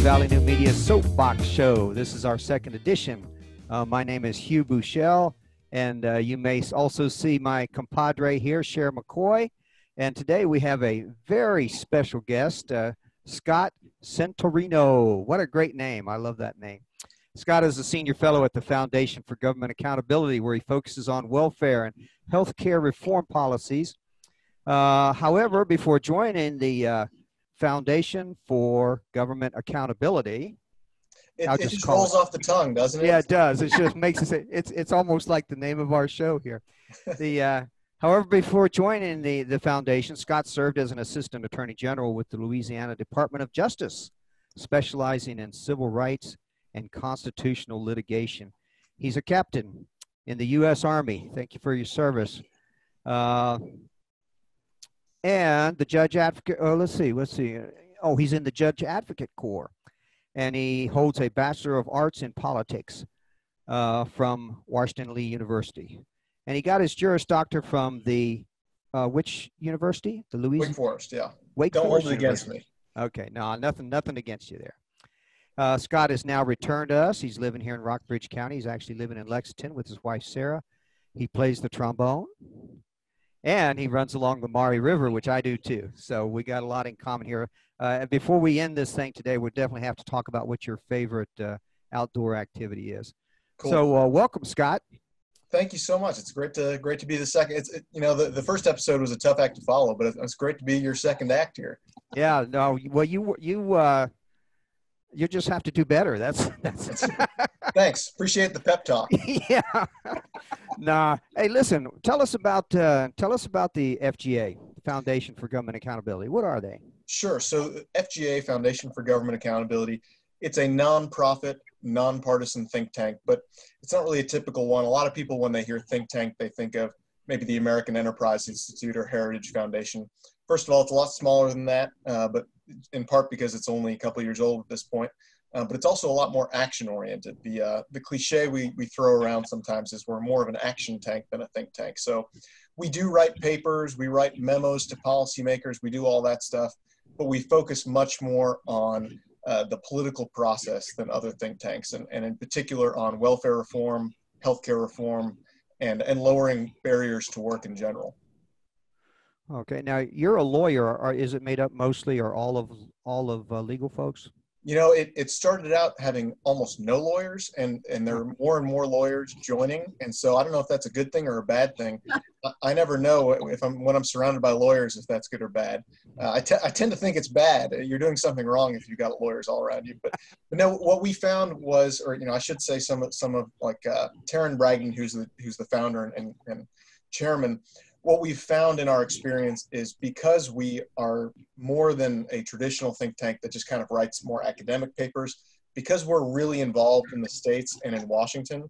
Valley New Media Soapbox Show. This is our second edition. My name is Hugh Buchel, and you may also see my compadre here, Cher McCoy. And today we have a very special guest, Scott Centorino. What a great name. I love that name. Scott is a senior fellow at the Foundation for Government Accountability, where he focuses on welfare and healthcare reform policies. However, before joining the Foundation for Government Accountability, it just rolls off the tongue, doesn't it? Yeah, it does. It just makes it. It's almost like the name of our show here. However, before joining the foundation, Scott served as an assistant attorney general with the Louisiana Department of Justice, specializing in civil rights and constitutional litigation. He's a captain in the U.S. Army. Thank you for your service. And the judge advocate, let's see. Oh, he's in the Judge Advocate Corps, and he holds a Bachelor of Arts in Politics from Washington Lee University. And he got his Juris Doctor from the, which university? The Louisiana? Wake Forest, yeah. Don't hold it against me. Okay, no, nothing against you there. Scott has now returned to us. He's living here in Rockbridge County. He's actually living in Lexington with his wife, Sarah. He plays the trombone. And he runs along the Maury River, which I do too. So we got a lot in common here. Before we end this thing today, we'll definitely have to talk about what your favorite outdoor activity is. Cool. So welcome, Scott. Thank you so much. It's great to be the second. The first episode was a tough act to follow, but it's great to be your second act here. Yeah. No. Well, you just have to do better. That's Thanks. Appreciate the pep talk. Yeah. Nah. Hey, listen. Tell us about the FGA, Foundation for Government Accountability. What are they? Sure. So FGA, Foundation for Government Accountability, it's a nonprofit, nonpartisan think tank, but it's not really a typical one. A lot of people, when they hear think tank, they think of maybe the American Enterprise Institute or Heritage Foundation. First of all, it's a lot smaller than that, but in part because it's only a couple of years old at this point. But it's also a lot more action-oriented. The cliche we throw around sometimes is we're more of an action tank than a think tank. So we do write papers, we write memos to policymakers, we do all that stuff, but we focus much more on the political process than other think tanks, and in particular on welfare reform, healthcare reform, and lowering barriers to work in general. Okay, now you're a lawyer. Is it made up mostly or all of legal folks? You know, it started out having almost no lawyers, and there are more and more lawyers joining. And so I don't know if that's a good thing or a bad thing. I never know when I'm surrounded by lawyers if that's good or bad. I tend to think it's bad. You're doing something wrong if you've got lawyers all around you. But no, what we found was, or I should say, some of like Taryn Bragdon, who's the founder and chairman. What we've found in our experience is because we are more than a traditional think tank that just kind of writes more academic papers, because we're really involved in the states and in Washington,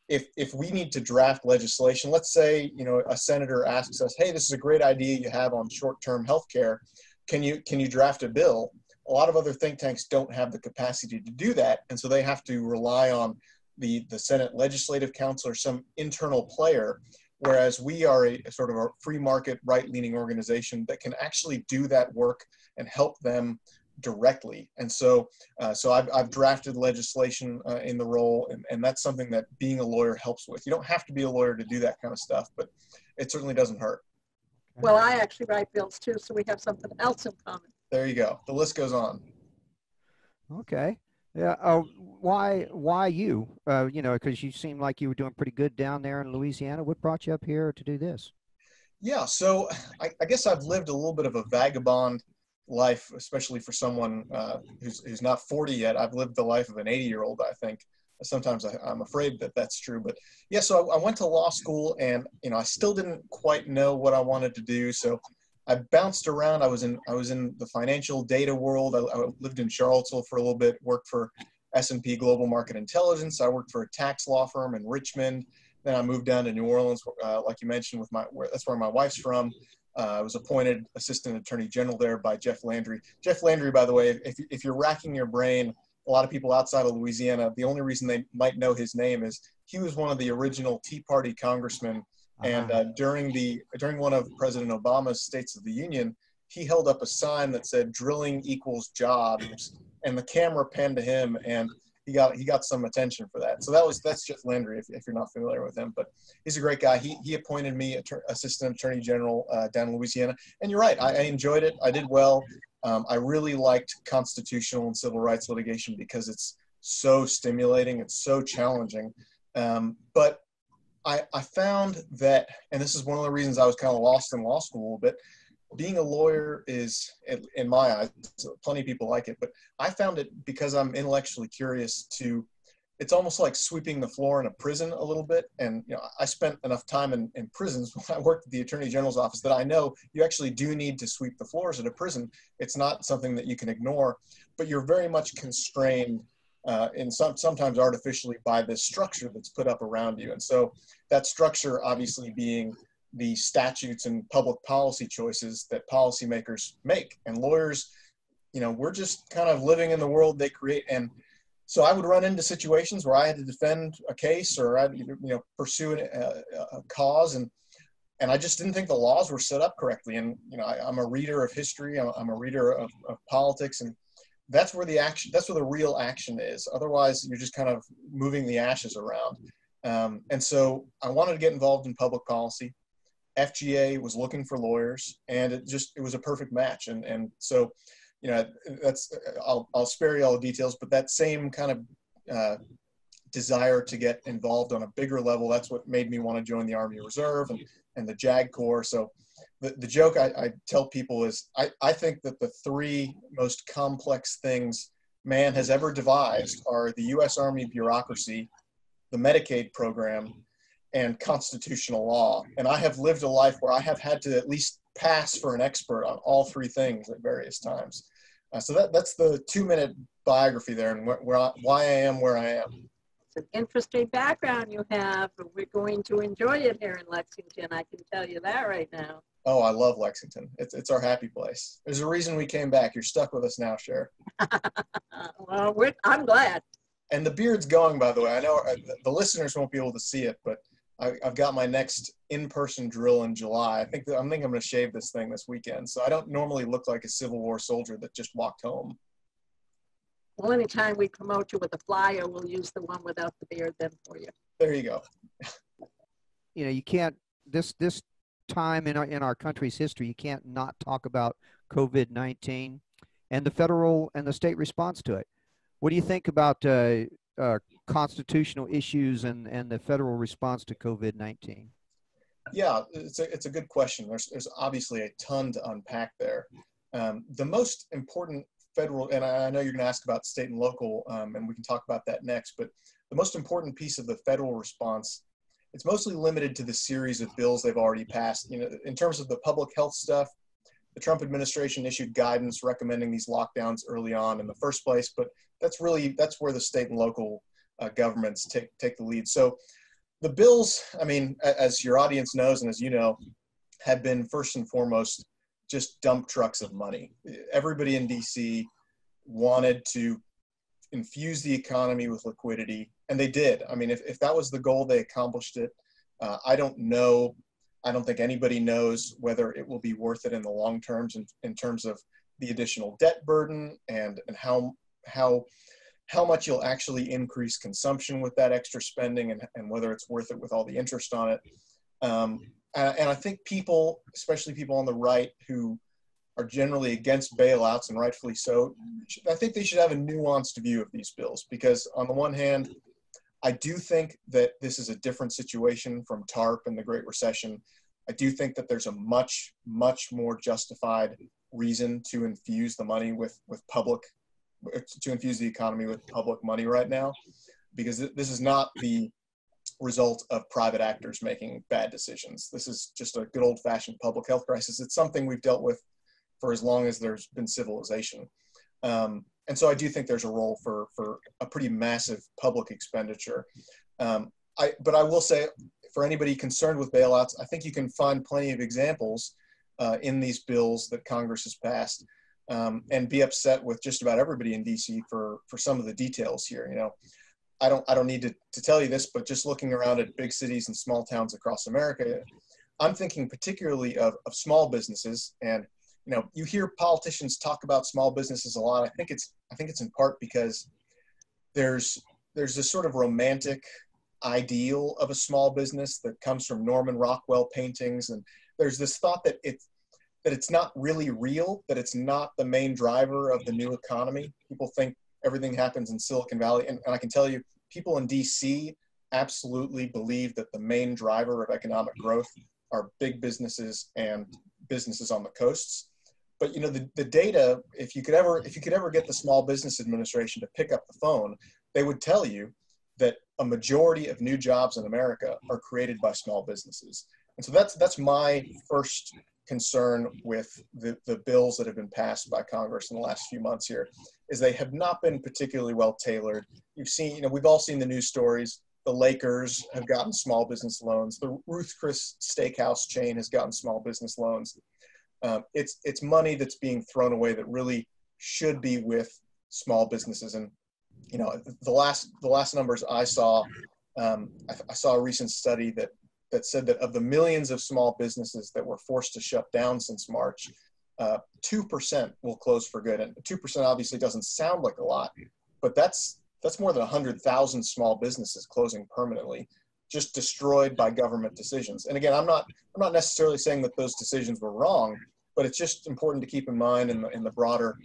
if we need to draft legislation, let's say, a senator asks us, hey, this is a great idea you have on short-term health care. Can you draft a bill? A lot of other think tanks don't have the capacity to do that. And so they have to rely on the Senate Legislative Council or some internal player. Whereas we are a sort of a free market, right-leaning organization that can actually do that work and help them directly. And so I've drafted legislation in the role, and that's something that being a lawyer helps with. You don't have to be a lawyer to do that kind of stuff, but it certainly doesn't hurt. Well, I actually write bills too, so we have something else in common. There you go. The list goes on. Okay. Yeah. Why you? Because you seem like you were doing pretty good down there in Louisiana. What brought you up here to do this? Yeah. So I guess I've lived a little bit of a vagabond life, especially for someone who's not 40 yet. I've lived the life of an 80-year-old, I think. Sometimes I'm afraid that that's true. But yeah, so I went to law school, and I still didn't quite know what I wanted to do. So I bounced around. I was in the financial data world. I lived in Charlottesville for a little bit, worked for S&P Global Market Intelligence. I worked for a tax law firm in Richmond. Then I moved down to New Orleans, like you mentioned, that's where my wife's from. I was appointed Assistant Attorney General there by Jeff Landry. Jeff Landry, by the way, if you're racking your brain, a lot of people outside of Louisiana, the only reason they might know his name is he was one of the original Tea Party congressmen. And during one of President Obama's States of the Union, he held up a sign that said "Drilling equals jobs," and the camera panned to him, and he got some attention for that. So that's Jeff Landry, if you're not familiar with him, but he's a great guy. He appointed me Assistant Attorney General down in Louisiana, and you're right, I enjoyed it. I did well. I really liked constitutional and civil rights litigation because it's so stimulating, it's so challenging. But I found that, and this is one of the reasons I was kind of lost in law school a little bit, being a lawyer is, in my eyes, plenty of people like it, but I found it, because I'm intellectually curious, it's almost like sweeping the floor in a prison a little bit. And I spent enough time in prisons when I worked at the Attorney General's office that I know you actually do need to sweep the floors at a prison. It's not something that you can ignore, but you're very much constrained sometimes artificially by this structure that's put up around you. And so that structure obviously being the statutes and public policy choices that policymakers make. And lawyers, we're just kind of living in the world they create. And so I would run into situations where I had to defend a case, or I'd pursue a cause, and I just didn't think the laws were set up correctly. And I'm a reader of history, I'm a reader of politics, and that's where the real action is. Otherwise, you're just kind of moving the ashes around. And so I wanted to get involved in public policy. FGA was looking for lawyers, and it was a perfect match. And so, I'll spare you all the details, but that same kind of desire to get involved on a bigger level, that's what made me want to join the Army Reserve and the JAG Corps. So the joke I tell people is I think that the three most complex things man has ever devised are the U.S. Army bureaucracy, the Medicaid program, and constitutional law. And I have lived a life where I have had to at least pass for an expert on all three things at various times. So that's the 2-minute biography there, and why I am where I am. It's an interesting background you have, but we're going to enjoy it here in Lexington. I can tell you that right now. Oh, I love Lexington. It's our happy place. There's a reason we came back. You're stuck with us now, Cher. Well, I'm glad. And the beard's going, by the way. I know the listeners won't be able to see it, but I've got my next in-person drill in July. I think I'm going to shave this thing this weekend. So I don't normally look like a Civil War soldier that just walked home. Well, anytime we promote you with a flyer, we'll use the one without the beard then for you. There you go. You can't, this time in our country's history, you can't not talk about COVID-19 and the federal and the state response to it. What do you think about constitutional issues and the federal response to COVID-19? Yeah, it's a good question. There's obviously a ton to unpack there. The most important federal, and I know you're going to ask about state and local, and we can talk about that next, but the most important piece of the federal response, it's mostly limited to the series of bills they've already passed. In terms of the public health stuff, the Trump administration issued guidance recommending these lockdowns early on in the first place, but that's where the state and local governments take the lead. So the bills, I mean, as your audience knows, and as you know, have been first and foremost just dump trucks of money. Everybody in DC wanted to infuse the economy with liquidity, and they did. I mean, if that was the goal, they accomplished it. I don't know. I don't think anybody knows whether it will be worth it in the long terms in terms of the additional debt burden and how much you'll actually increase consumption with that extra spending, and whether it's worth it with all the interest on it. And I think people, especially people on the right who are generally against bailouts, and rightfully so, I think they should have a nuanced view of these bills, because on the one hand, I do think that this is a different situation from TARP and the Great Recession. I do think that there's a much, much more justified reason to infuse the money to infuse the economy with public money right now, because this is not the result of private actors making bad decisions. This is just a good old-fashioned public health crisis. It's something we've dealt with for as long as there's been civilization. And so I do think there's a role for a pretty massive public expenditure. But I will say, for anybody concerned with bailouts, I think you can find plenty of examples in these bills that Congress has passed, and be upset with just about everybody in DC for some of the details here. I don't need to tell you this, but just looking around at big cities and small towns across America, I'm thinking particularly of small businesses. And you hear politicians talk about small businesses a lot. I think it's in part because there's this sort of romantic ideal of a small business that comes from Norman Rockwell paintings, and there's this thought that it's not really real, that it's not the main driver of the new economy. People think everything happens in Silicon Valley, and I can tell you, people in DC absolutely believe that the main driver of economic growth are big businesses and businesses on the coasts. But the data, if you could ever get the Small Business Administration to pick up the phone, they would tell you that a majority of new jobs in America are created by small businesses. And so that's my first concern with the bills that have been passed by Congress in the last few months here, is they have not been particularly well tailored. You've seen, we've all seen the news stories. The Lakers have gotten small business loans. The Ruth Chris Steakhouse chain has gotten small business loans. It's money that's being thrown away that really should be with small businesses. And the last numbers I saw, I saw a recent study that said that of the millions of small businesses that were forced to shut down since March, 2% will close for good. And 2% obviously doesn't sound like a lot, but that's more than 100,000 small businesses closing permanently, just destroyed by government decisions. And again, I'm not necessarily saying that those decisions were wrong, but it's just important to keep in mind in the broader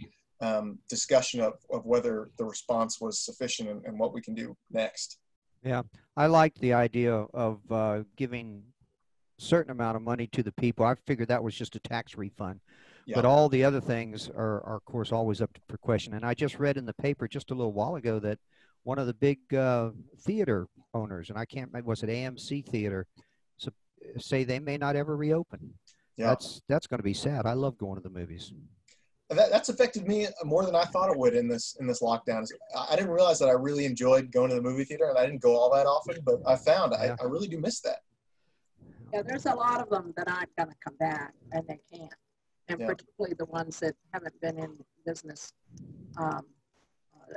discussion of whether the response was sufficient and what we can do next. Yeah, I like the idea of giving a certain amount of money to the people. I figured that was just a tax refund. Yeah. But all the other things are, of course, always up for question. And I just read in the paper just a little while ago that one of the big theater owners, and I can't remember, was it AMC Theater, say they may not ever reopen. Yeah. That's going to be sad. I love going to the movies. That's affected me more than I thought it would in this lockdown. I didn't realize that I really enjoyed going to the movie theater, and I didn't go all that often, but I found I really do miss that. Yeah, there's a lot of them that aren't going to come back, and they can't. And particularly the ones that haven't been in business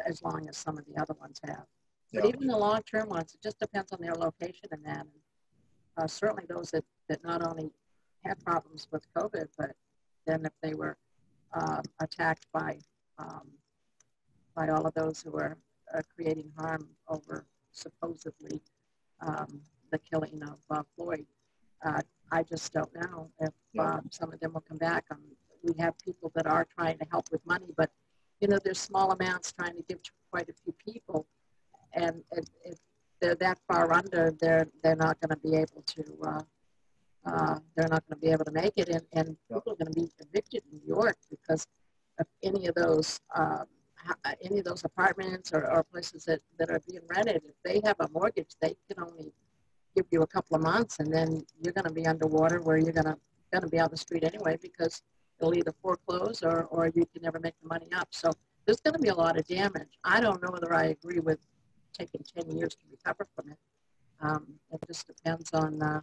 as long as some of the other ones have. But even the long-term ones, it just depends on their location and that. Certainly those that not only had problems with COVID, but then if they were attacked by all of those who are creating harm over supposedly the killing of Floyd. I just don't know if some of them will come back. We have people that are trying to help with money, but there's small amounts trying to give to quite a few people, and if they're that far under, they're not going to be able to make it, and people are going to be evicted in New York because of any of those apartments or places that are being rented. If they have a mortgage, they can only give you a couple of months, and then you're going to be underwater where you're going to be on the street anyway, because they'll either foreclose or you can never make the money up. So there's going to be a lot of damage. I don't know whether I agree with taking 10 years to recover from it. It just depends on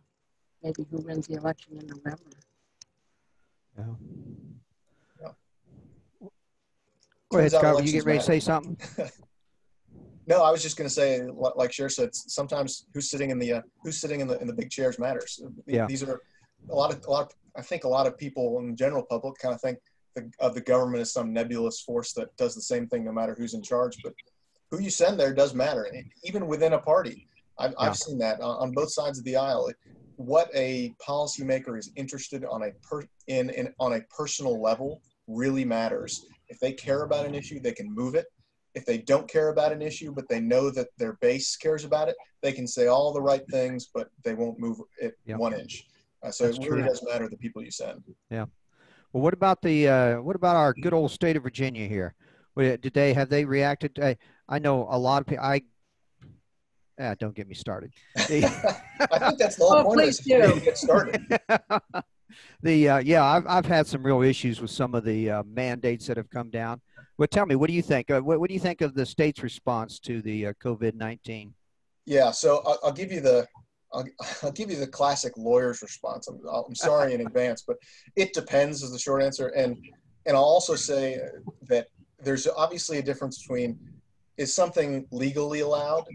maybe who wins the election in November. Yeah. Go ahead, Scott. Were you getting ready to say something? No, I was just going to say, like Cher said, sometimes who's sitting in the big chairs matters. Yeah. These are a lot of. I think a lot of people in the general public kind of think of the government as some nebulous force that does the same thing no matter who's in charge. But who you send there does matter, even within a party. I've seen that on both sides of the aisle. What a policymaker is interested on a personal level really matters. If they care about an issue, they can move it. If they don't care about an issue, but they know that their base cares about it, they can say all the right things, but they won't move it 1 inch. So it really does matter the people you send. Yeah. Well, what about our good old state of Virginia here? Have they reacted? I know a lot of people. Don't get me started. I think that's the whole point of this. To get started. I've had some real issues with some of the mandates that have come down. But tell me, what do you think? What do you think of the state's response to the COVID-19? Yeah, so I'll give you the classic lawyer's response. I'm sorry in advance, but it depends is the short answer. And I'll also say that there's obviously a difference between is something legally allowed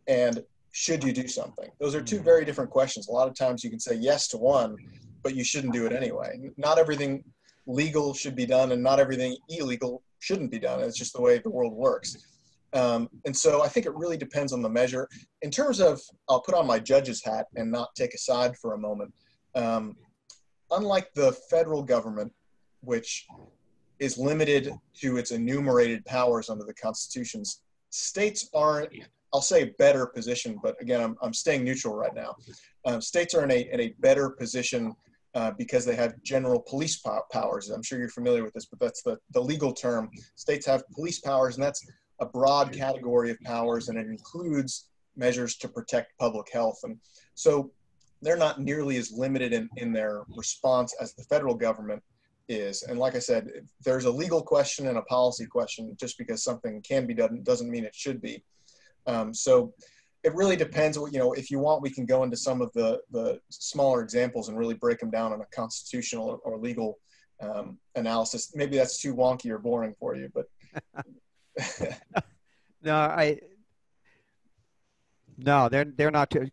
and should you do something? Those are two very different questions. A lot of times you can say yes to one, but you shouldn't do it anyway. Not everything legal should be done and not everything illegal shouldn't be done. It's just the way the world works. And so I think it really depends on the measure. In terms of, I'll put on my judge's hat and not take a side for a moment. Unlike the federal government, which is limited to its enumerated powers under the constitutions, states are, I'll say, better position, but again, I'm staying neutral right now. States are in a better position because they have general police powers. I'm sure you're familiar with this, but that's the legal term. States have police powers, and that's a broad category of powers, and it includes measures to protect public health. And so they're not nearly as limited in their response as the federal government is. And like I said, there's a legal question and a policy question. Just because something can be done doesn't mean it should be. So it really depends. You know, if you want, we can go into some of the smaller examples and really break them down on a constitutional or legal analysis. Maybe that's too wonky or boring for you, but no, they're not too.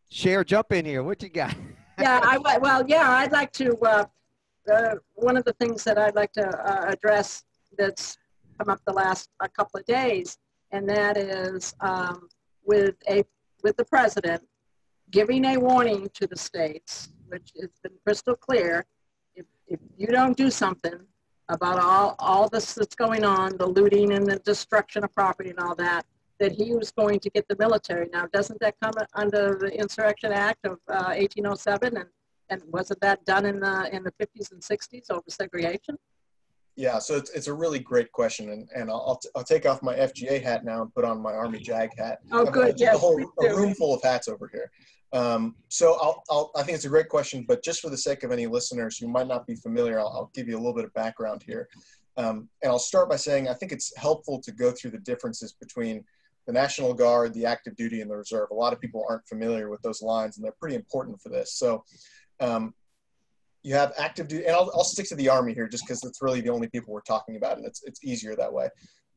Cher, jump in here. What you got? Yeah, I'd like to. One of the things that I'd like to address that's come up the last couple of days, and that is with the president giving a warning to the states, which has been crystal clear. If you don't do something about all this that's going on, the looting and the destruction of property and all that, that he was going to get the military. Now, doesn't that come under the Insurrection Act of 1807? And wasn't that done in the 50s and 60s over segregation? Yeah, so it's a really great question, and I'll take off my FGA hat now and put on my Army JAG hat. Oh, good. Yes, a room full of hats over here. So I think it's a great question, but just for the sake of any listeners who might not be familiar, I'll give you a little bit of background here. And I'll start by saying I think it's helpful to go through the differences between the National Guard, the active duty, and the reserve. A lot of people aren't familiar with those lines, and they're pretty important for this. So you have active duty, and I'll stick to the Army here just because that's really the only people we're talking about, and it's easier that way.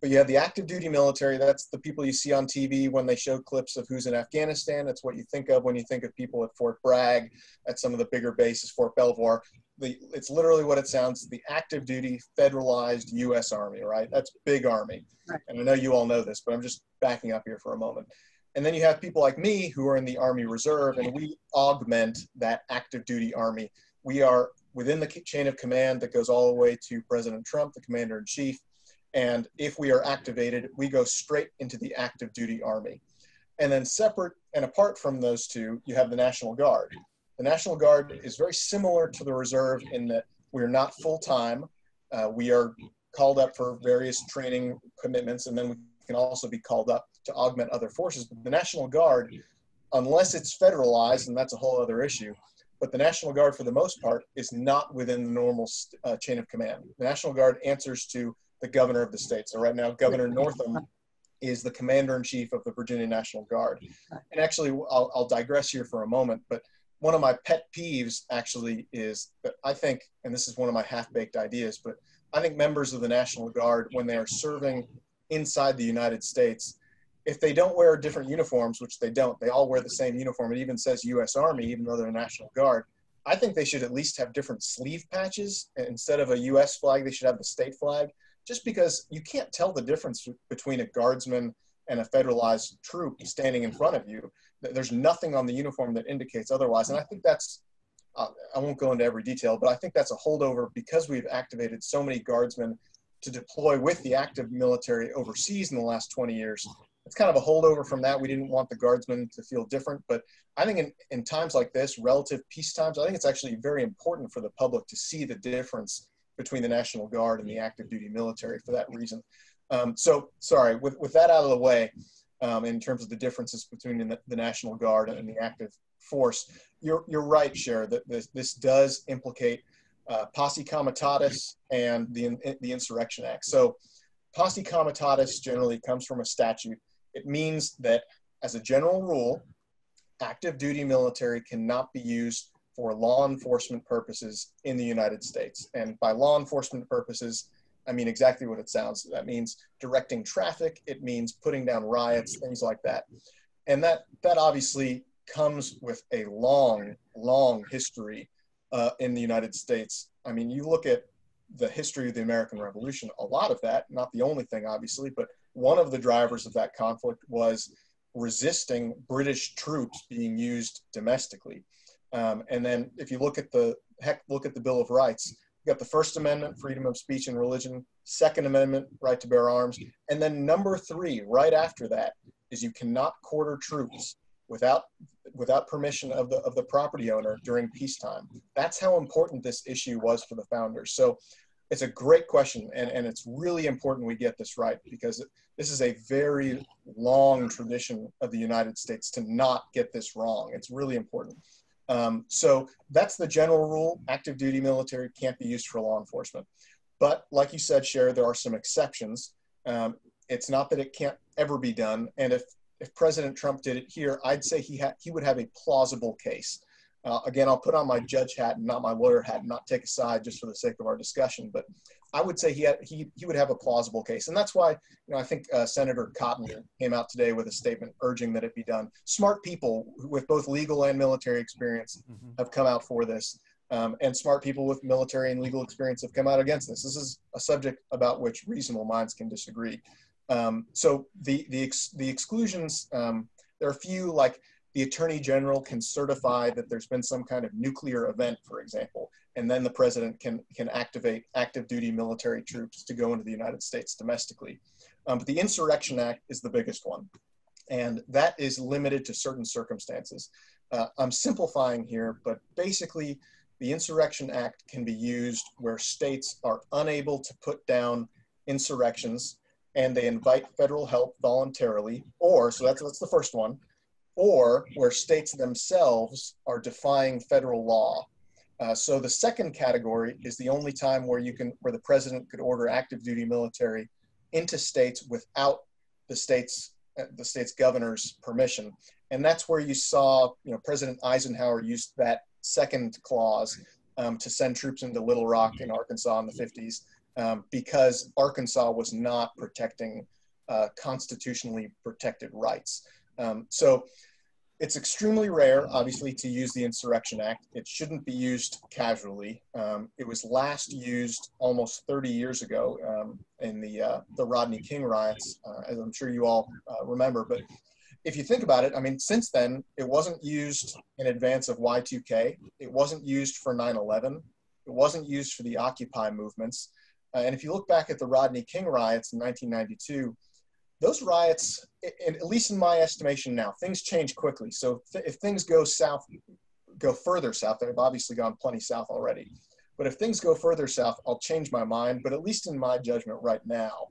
But you have the active duty military. That's the people you see on TV when they show clips of who's in Afghanistan. That's what you think of when you think of people at Fort Bragg, at some of the bigger bases, Fort Belvoir. It's literally what it sounds, the active duty federalized U.S. Army, right? That's big Army. Right. And I know you all know this, but I'm just backing up here for a moment. And then you have people like me who are in the Army Reserve, and we augment that active duty Army. We are within the chain of command that goes all the way to President Trump, the commander-in-chief. And if we are activated, we go straight into the active duty Army. And then separate and apart from those two, you have the National Guard. The National Guard is very similar to the Reserve in that we're not full-time. We are called up for various training commitments, and then we can also be called up to augment other forces. But the National Guard, unless it's federalized, and that's a whole other issue, but the National Guard, for the most part, is not within the normal chain of command. The National Guard answers to the governor of the state. So right now, Governor Northam is the commander-in-chief of the Virginia National Guard. And actually, I'll digress here for a moment, but one of my pet peeves actually is that I think, and this is one of my half-baked ideas, but I think members of the National Guard, when they are serving inside the United States, if they don't wear different uniforms, which they don't, they all wear the same uniform. It even says U.S. Army, even though they're National Guard. I think they should at least have different sleeve patches. Instead of a U.S. flag, they should have the state flag, just because you can't tell the difference between a guardsman and a federalized troop standing in front of you. There's nothing on the uniform that indicates otherwise. And I think that's, I won't go into every detail, but I think that's a holdover because we've activated so many guardsmen to deploy with the active military overseas in the last 20 years. It's kind of a holdover from that. We didn't want the guardsmen to feel different, but I think in times like this, relative peace times, I think it's actually very important for the public to see the difference between the National Guard and the active duty military for that reason. So sorry, with that out of the way, in terms of the differences between the National Guard and the active force, you're right, Cher, that this does implicate posse comitatus and the Insurrection Act. So posse comitatus generally comes from a statute. It means that, as a general rule, active duty military cannot be used for law enforcement purposes in the United States. And by law enforcement purposes, I mean exactly what it sounds. That means directing traffic. It means putting down riots, things like that. And that obviously comes with a long, long history in the United States. I mean, you look at the history of the American Revolution, a lot of that, not the only thing, obviously, but one of the drivers of that conflict was resisting British troops being used domestically. And then if you look at the Bill of Rights, you got the First Amendment, freedom of speech and religion, Second Amendment, right to bear arms, and then number 3, right after that, is you cannot quarter troops without permission of the property owner during peacetime. That's how important this issue was for the founders. So it's a great question, and it's really important we get this right, because this is a very long tradition of the United States to not get this wrong. It's really important. So that's the general rule. Active duty military can't be used for law enforcement. But like you said, Cher, there are some exceptions. It's not that it can't ever be done. And if President Trump did it here, I'd say he would have a plausible case. Again, I'll put on my judge hat and not my lawyer hat and not take a side just for the sake of our discussion. But I would say he would have a plausible case. And that's why, I think Senator Cotton came out today with a statement urging that it be done. Smart people with both legal and military experience have come out for this. And smart people with military and legal experience have come out against this. This is a subject about which reasonable minds can disagree. So the exclusions, there are a few, like the Attorney General can certify that there's been some kind of nuclear event, for example, and then the president can activate active duty military troops to go into the United States domestically. But the Insurrection Act is the biggest one, and that is limited to certain circumstances. I'm simplifying here, but basically the Insurrection Act can be used where states are unable to put down insurrections and they invite federal help voluntarily, or, so that's the first one, or where states themselves are defying federal law. So the second category is the only time where the president could order active duty military into states without the state's governor's permission. And that's where you saw, President Eisenhower used that second clause to send troops into Little Rock in Arkansas in the 50s because Arkansas was not protecting constitutionally protected rights. So it's extremely rare, obviously, to use the Insurrection Act. It shouldn't be used casually. It was last used almost 30 years ago in the Rodney King riots, as I'm sure you all remember. But if you think about it, since then, it wasn't used in advance of Y2K. It wasn't used for 9/11. It wasn't used for the Occupy movements. And if you look back at the Rodney King riots in 1992, those riots, at least in my estimation now, things change quickly. So if things go further south, they've obviously gone plenty south already. But if things go further south, I'll change my mind. But at least in my judgment right now,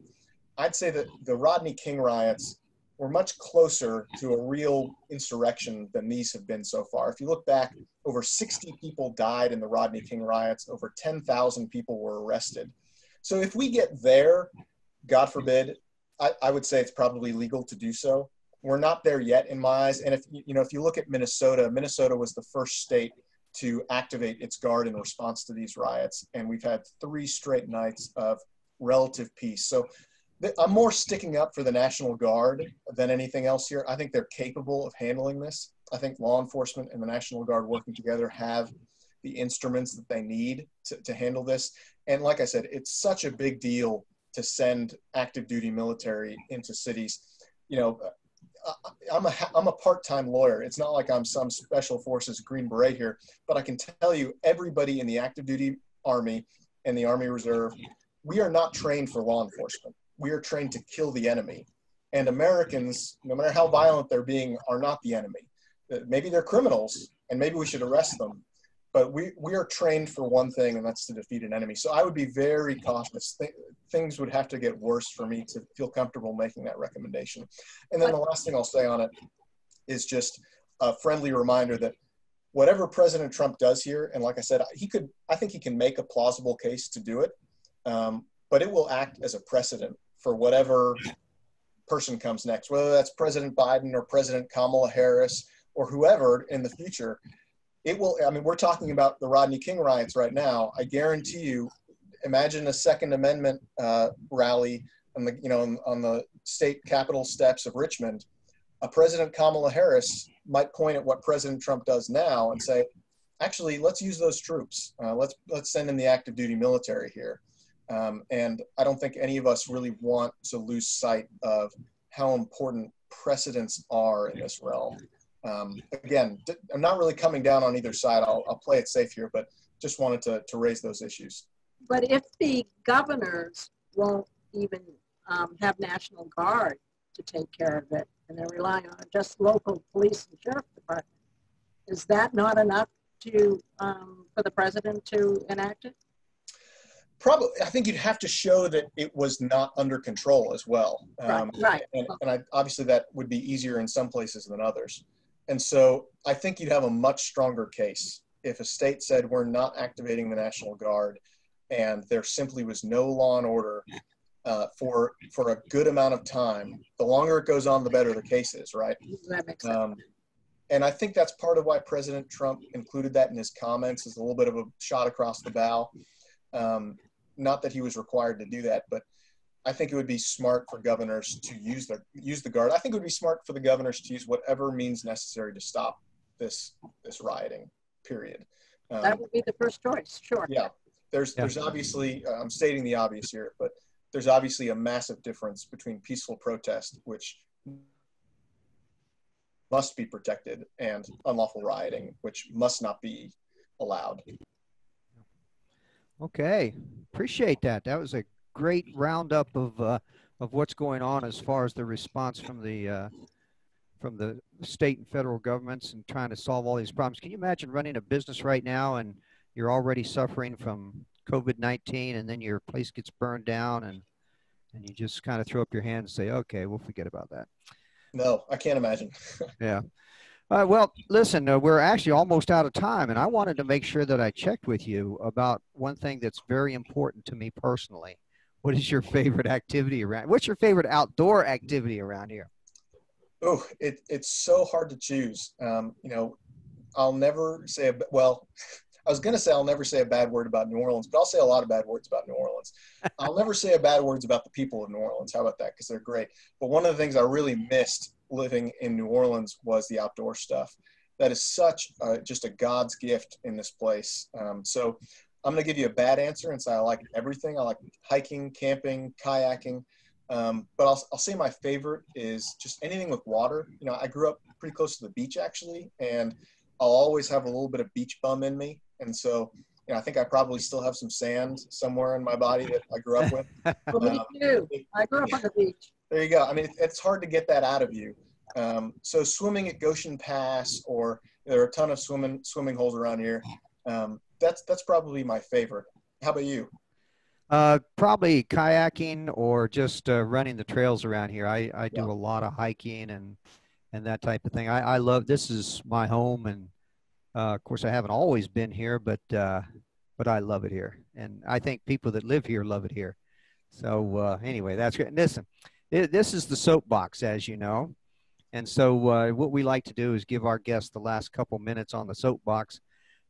I'd say that the Rodney King riots were much closer to a real insurrection than these have been so far. If you look back, over 60 people died in the Rodney King riots. Over 10,000 people were arrested. So if we get there, God forbid, I would say it's probably legal to do so. We're not there yet in my eyes. And if you look at Minnesota was the first state to activate its guard in response to these riots. And we've had 3 straight nights of relative peace. So I'm more sticking up for the National Guard than anything else here. I think they're capable of handling this. I think law enforcement and the National Guard working together have the instruments that they need to handle this. And like I said, it's such a big deal to send active duty military into cities. I'm a part-time lawyer. It's not like I'm some special forces Green Beret here, but I can tell you everybody in the active duty Army and the Army Reserve, we are not trained for law enforcement. We are trained to kill the enemy. And Americans, no matter how violent they're being, are not the enemy. Maybe they're criminals and maybe we should arrest them. But we are trained for one thing, and that's to defeat an enemy. So I would be very cautious. Things would have to get worse for me to feel comfortable making that recommendation. And then the last thing I'll say on it is just a friendly reminder that whatever President Trump does here, and like I said, I think he can make a plausible case to do it, but it will act as a precedent for whatever person comes next, whether that's President Biden or President Kamala Harris or whoever in the future. It will, we're talking about the Rodney King riots right now. I guarantee you, imagine a Second Amendment rally on the state capitol steps of Richmond. President Kamala Harris might point at what President Trump does now and say, actually, let's use those troops. Let's send in the active duty military here. And I don't think any of us really want to lose sight of how important precedents are in this realm. Again, I'm not really coming down on either side. I'll play it safe here, but just wanted to raise those issues. But if the governors won't even have National Guard to take care of it, and they're relying on just local police and sheriff department, is that not enough to for the president to enact it? Probably, I think you'd have to show that it was not under control as well. Right. And obviously that would be easier in some places than others. And so I think you'd have a much stronger case if a state said we're not activating the National Guard and there simply was no law and order for a good amount of time. The longer it goes on, the better the case is, right? That makes sense. And I think that's part of why President Trump included that in his comments, is a little bit of a shot across the bow. Not that he was required to do that, but I think it would be smart for governors to use the guard. I think it would be smart for the governors to use whatever means necessary to stop this rioting, period. That would be the first choice, sure. Yeah, there's obviously, I'm stating the obvious here, but there's obviously a massive difference between peaceful protest, which must be protected, and unlawful rioting, which must not be allowed. Okay, appreciate that. That was a great roundup of what's going on as far as the response from the state and federal governments and trying to solve all these problems. Can you imagine running a business right now and you're already suffering from COVID-19, and then your place gets burned down, and you just kind of throw up your hands and say, okay, we'll forget about that. No, I can't imagine. Yeah. Well, listen, we're actually almost out of time, and I wanted to make sure that I checked with you about one thing that's very important to me personally. What is your favorite activity around? What's your favorite outdoor activity around here? Oh, it's so hard to choose. I'll never say, I was going to say I'll never say a bad word about New Orleans, but I'll say a lot of bad words about New Orleans. I'll never say a bad words about the people of New Orleans. How about that? Because they're great. But one of the things I really missed living in New Orleans was the outdoor stuff. That is such just a God's gift in this place. So I'm going to give you a bad answer and say I like everything. I like hiking, camping, kayaking. But I'll say my favorite is just anything with water. I grew up pretty close to the beach, actually, and I'll always have a little bit of beach bum in me. And so, I think I probably still have some sand somewhere in my body that I grew up with. Well, me too. I grew up on the beach. There you go. I mean, it's hard to get that out of you. So swimming at Goshen Pass, or there are a ton of swimming holes around here. That's probably my favorite. How about you? Probably kayaking or just running the trails around here. I do a lot of hiking and that type of thing. I love, this is my home, and of course I haven't always been here, but I love it here, and I think people that live here love it here. So anyway, that's great. Listen, this is the Soapbox, as you know, and so what we like to do is give our guests the last couple minutes on the Soapbox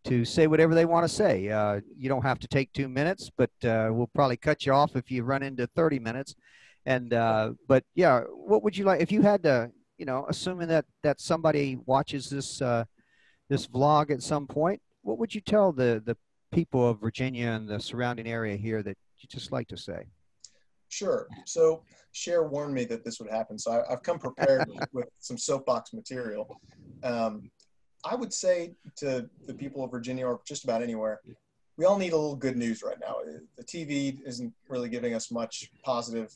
to say whatever they want to say. You don't have to take 2 minutes, but we'll probably cut you off if you run into 30 minutes. And but yeah, what would you like if you had to, assuming that somebody watches this this vlog at some point, what would you tell the people of Virginia and the surrounding area here that you just like to say? Sure. So Cher warned me that this would happen, so I've come prepared with some soapbox material. I would say to the people of Virginia, or just about anywhere, we all need a little good news right now. The TV isn't really giving us much positive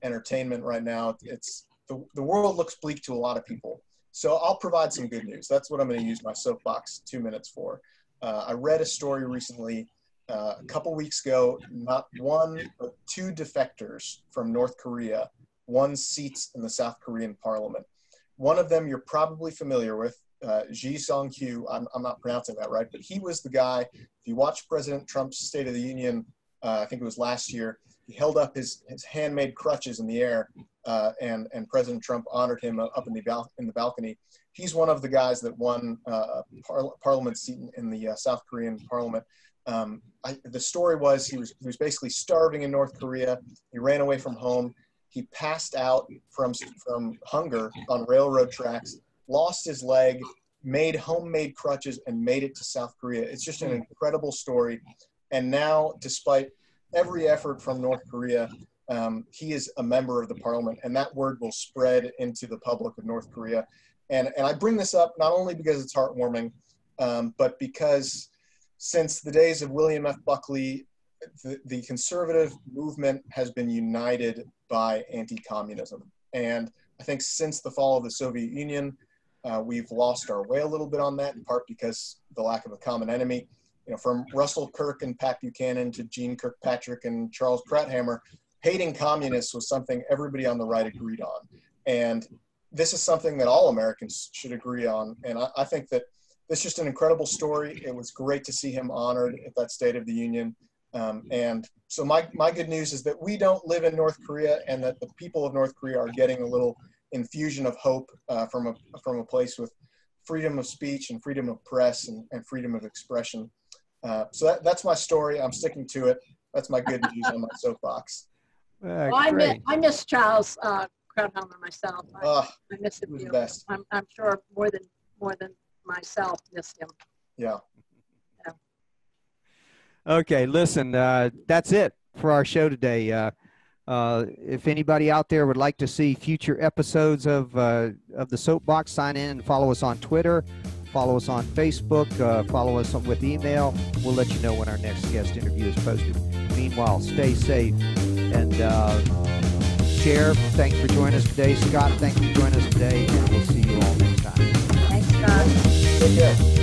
entertainment right now. It's the world looks bleak to a lot of people. So I'll provide some good news. That's what I'm going to use my soapbox 2 minutes for. I read a story recently, a couple weeks ago. Not one, but two defectors from North Korea won seats in the South Korean parliament. One of them you're probably familiar with. Ji Song-kyu, I'm not pronouncing that right, but he was the guy, if you watch President Trump's State of the Union, I think it was last year, he held up his handmade crutches in the air, and President Trump honored him up in the balcony. He's one of the guys that won a parliament seat in the South Korean parliament. The story was he was basically starving in North Korea. He ran away from home. He passed out from hunger on railroad tracks, lost his leg, made homemade crutches and made it to South Korea. It's just an incredible story. And now, despite every effort from North Korea, he is a member of the parliament, and that word will spread into the public of North Korea. And I bring this up not only because it's heartwarming, but because since the days of William F. Buckley, the conservative movement has been united by anti-communism. And I think since the fall of the Soviet Union, we've lost our way a little bit on that, in part because the lack of a common enemy. You know, from Russell Kirk and Pat Buchanan to Gene Kirkpatrick and Charles Krauthammer, hating communists was something everybody on the right agreed on. And this is something that all Americans should agree on. And I think that this is just an incredible story. It was great to see him honored at that State of the Union. And so my good news is that we don't live in North Korea, and that the people of North Korea are getting a little infusion of hope from a place with freedom of speech and freedom of press and freedom of expression. So that's my story. I'm sticking to it. That's my good news on my soapbox. Well, I miss Charles Krauthammer myself. I miss him. The best. I'm sure more than myself miss him. Yeah. Okay, listen, that's it for our show today. If anybody out there would like to see future episodes of the Soapbox, sign in and follow us on Twitter, follow us on Facebook, follow us with email. We'll let you know when our next guest interview is posted. Meanwhile, stay safe. And Chair, thanks for joining us today. Scott, thanks for joining us today. And we'll see you all next time. Thanks, Scott. Take care.